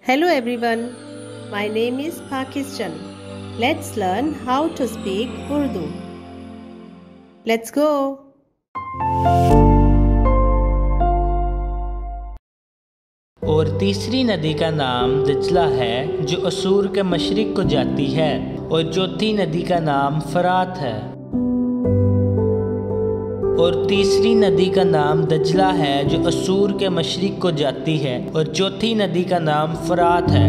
Hello everyone, my name is Pakistan. Let's learn how to speak Urdu. Let's go. और तीसरी नदी का नाम दजला है जो असूर के मशरिक को जाती है, और चौथी नदी का नाम फरात है। और तीसरी नदी का नाम दजला है जो असूर के मशरिक को जाती है, और चौथी नदी का नाम फरात है।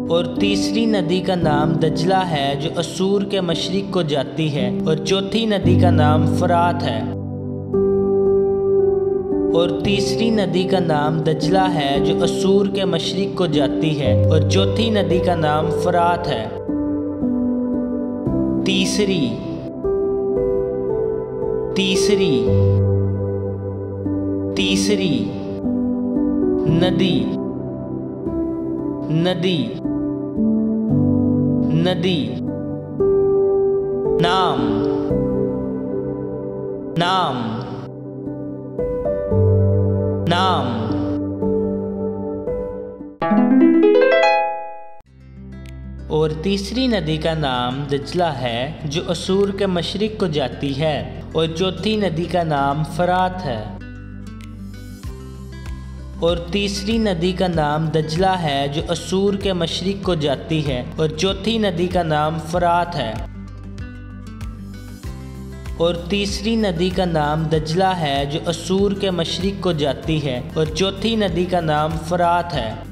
और तीसरी नदी का नाम दजला है जो असूर के मशरिक को जाती है, और चौथी नदी का नाम फरात है। और तीसरी नदी का नाम दजला है जो असूर के मशरिक को जाती है, और चौथी नदी का नाम फरात है। तीसरी तीसरी तीसरी नदी नदी नदी नाम नाम नाम। और तीसरी नदी का नाम दजला है जो असूर के मशरिक को जाती है, और चौथी नदी का नाम फरात है। और तीसरी नदी का नाम दजला है जो असूर के मशरिक को जाती है, और चौथी नदी का नाम फरात है। और तीसरी नदी का नाम दजला है जो असूर के मशरिक को जाती है, और चौथी नदी का नाम फरात है।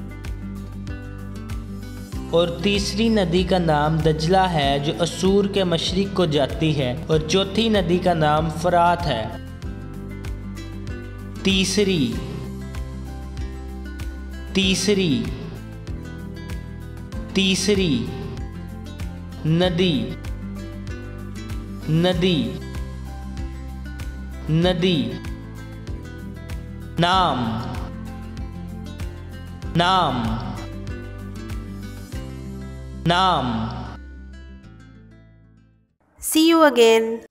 और तीसरी नदी का नाम दजला है जो असूर के मशरिक को जाती है, और चौथी नदी का नाम फरात है। तीसरी तीसरी तीसरी नदी नदी नदी नाम नाम नाम। See you again.